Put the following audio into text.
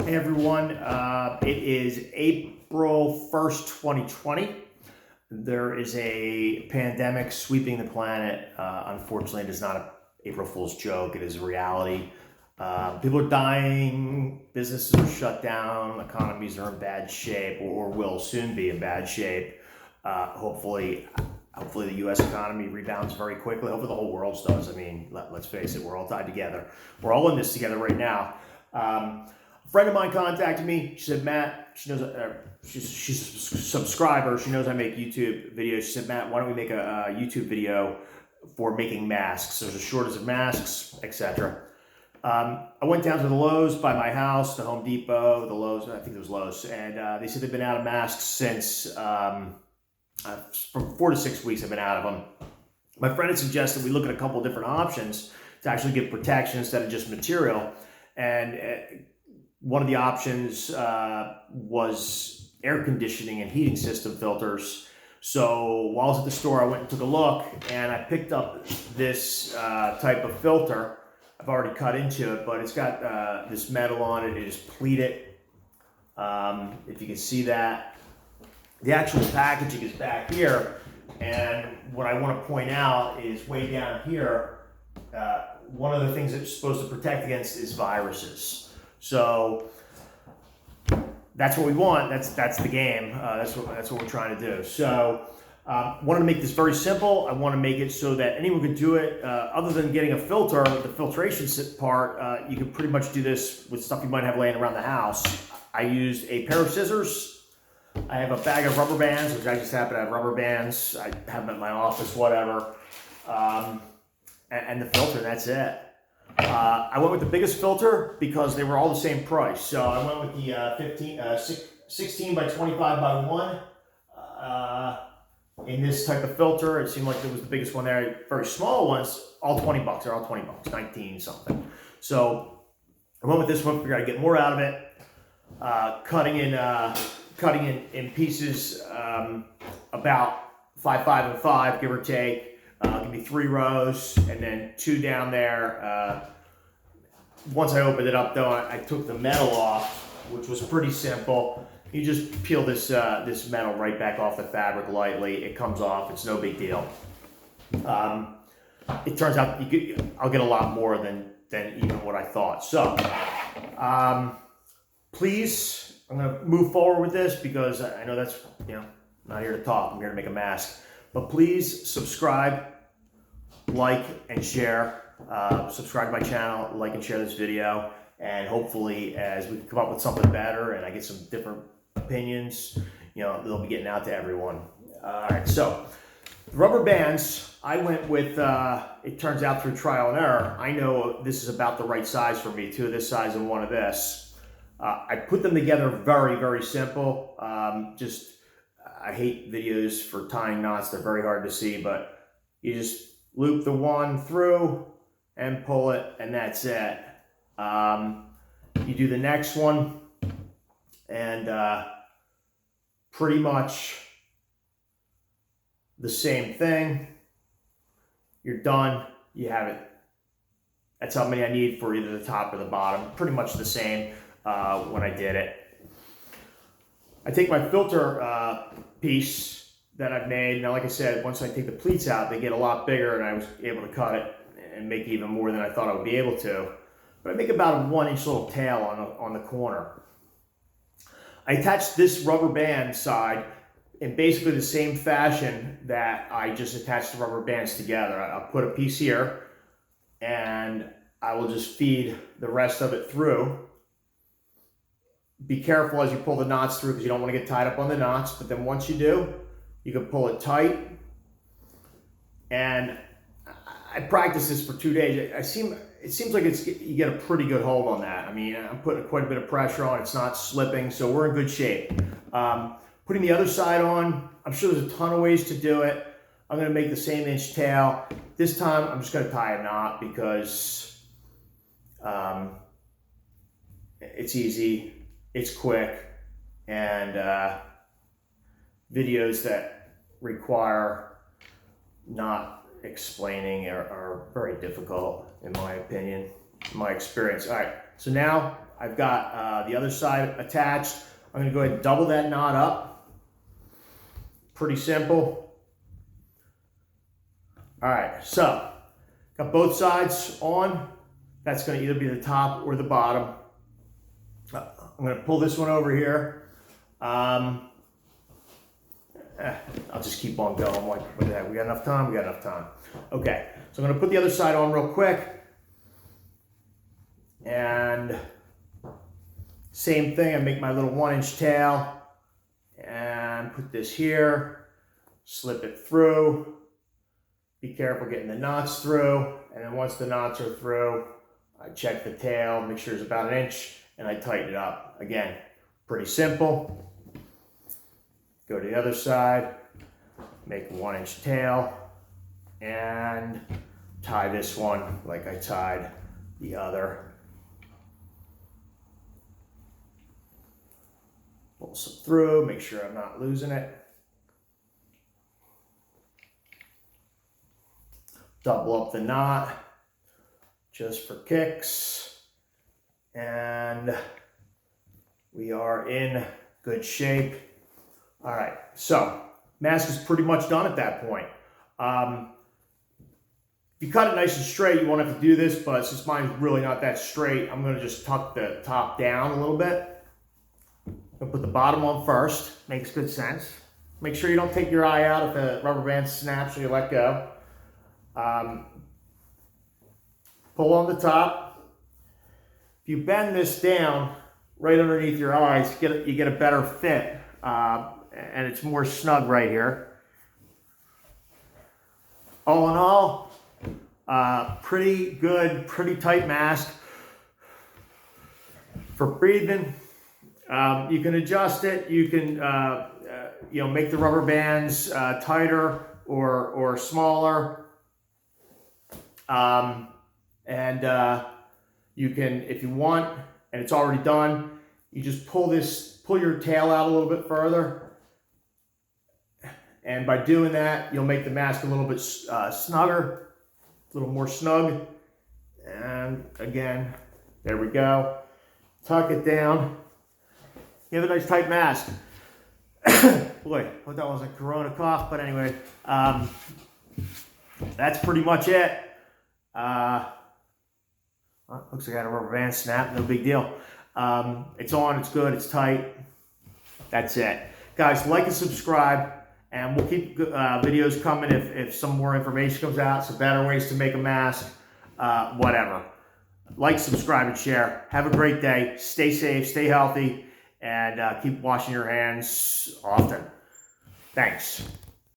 Hey everyone, it is April 1st, 2020. There is a pandemic sweeping the planet. Unfortunately, it is not an April Fool's joke, it is a reality. People are dying, businesses are shut down, economies are in bad shape or will soon be in bad shape. Hopefully the U.S. economy rebounds very quickly. Hopefully the whole world does. I mean, let's face it, we're all tied together. We're all in this together right now. A friend of mine contacted me. She said, Matt, she knows she's a subscriber. She knows I make YouTube videos. She said, Matt, why don't we make a YouTube video for making masks? There's a shortage of masks, etc. I went down to the Lowe's by my house, the Home Depot, the Lowe's, I think it was Lowe's, and they said they've been out of masks since from 4 to 6 weeks. I've been out of them. My friend had suggested we look at a couple of different options to actually give protection instead of just material. And one of the options was air conditioning and heating system filters. So while I was at the store, I went and took a look, and I picked up this type of filter. I've already cut into it, but it's got this metal on it. It is pleated. If you can see that. The actual packaging is back here, and what I want to point out is way down here, one of the things it's supposed to protect against is viruses. So that's what we want. That's the game. That's what we're trying to do. So wanted to make this very simple. I want to make it so that anyone could do it. Other than getting a filter, the filtration part, you can pretty much do this with stuff you might have laying around the house. I used a pair of scissors. I have a bag of rubber bands, which I just happen to have rubber bands. I have them at my office, whatever. And the filter, and that's it. I went with the biggest filter because they were all the same price. So I went with the 16 by 25 by 1 in this type of filter. It seemed like it was the biggest one there. Very small ones, all 20 bucks. They're all 20 bucks, 19 something. So I went with this one, figured I'd get more out of it. Cutting in pieces about 5, 5, and 5, give or take. Give me 3 rows and then 2 down there. Once I opened it up, though, I took the metal off, which was pretty simple. You just peel this metal right back off the fabric lightly. It comes off. It's no big deal. It turns out I'll get a lot more than even what I thought. So please. I'm going to move forward with this because I know that's, I'm not here to talk. I'm here to make a mask. But please subscribe, like, and share. Subscribe to my channel, like and share this video. And hopefully, as we come up with something better and I get some different opinions, they'll be getting out to everyone. All right, so the rubber bands, I went with, it turns out through trial and error, I know this is about the right size for me, 2 of this size and 1 of this. I put them together very, very simple. I hate videos for tying knots. They're very hard to see, but you just loop the one through and pull it, and that's it. You do the next one, and pretty much the same thing. You're done. You have it. That's how many I need for either the top or the bottom. Pretty much the same. When I did it. I take my filter piece that I've made. Now, like I said, once I take the pleats out, they get a lot bigger, and I was able to cut it and make even more than I thought I would be able to. But I make about a 1-inch little tail on the corner. I attached this rubber band side in basically the same fashion that I just attached the rubber bands together. I'll put a piece here, and I will just feed the rest of it through. Be careful as you pull the knots through because you don't want to get tied up on the knots. But then once you do, you can pull it tight. And I practiced this for 2 days. It seems like you get a pretty good hold on that. I mean, I'm putting quite a bit of pressure on. It's not slipping, so we're in good shape. Putting the other side on, I'm sure there's a ton of ways to do it. I'm going to make the same inch tail. This time, I'm just going to tie a knot because it's easy. It's quick, and videos that require not explaining are very difficult, in my opinion, in my experience. All right, so now I've got the other side attached. I'm going to go ahead and double that knot up. Pretty simple. All right, so got both sides on. That's going to either be the top or the bottom. I'm going to pull this one over here. I'll just keep on going like that. We got enough time? We got enough time. Okay, so I'm going to put the other side on real quick. And same thing, I make my little 1-inch tail and put this here, slip it through. Be careful getting the knots through. And then once the knots are through, I check the tail, make sure it's about 1 inch, and I tighten it up. Again, pretty simple. Go to the other side, make a 1-inch tail, and tie this one like I tied the other. Pull some through, make sure I'm not losing it. Double up the knot just for kicks. And we are in good shape. All right, so mask is pretty much done at that point. If you cut it nice and straight, you won't have to do this, but since mine's really not that straight, I'm gonna just tuck the top down a little bit. I'm gonna put the bottom on first, makes good sense. Make sure you don't take your eye out if the rubber band snaps or you let go. Pull on the top. If you bend this down right underneath your eyes, you get a better fit, and it's more snug right here. All in all, pretty good, pretty tight mask for breathing. You can adjust it. You can make the rubber bands tighter or smaller. You can, if you want, and it's already done, you just pull your tail out a little bit further. And by doing that, you'll make the mask a little bit snugger, a little more snug. And again, there we go. Tuck it down. You have a nice tight mask. Boy, I hope that wasn't Corona cough, but anyway, that's pretty much it. Well, looks like I had a rubber band snap, no big deal. It's on, it's good, it's tight. That's it. Guys, like and subscribe, and we'll keep videos coming if some more information comes out, some better ways to make a mask, whatever. Like, subscribe, and share. Have a great day. Stay safe, stay healthy, and keep washing your hands often. Thanks.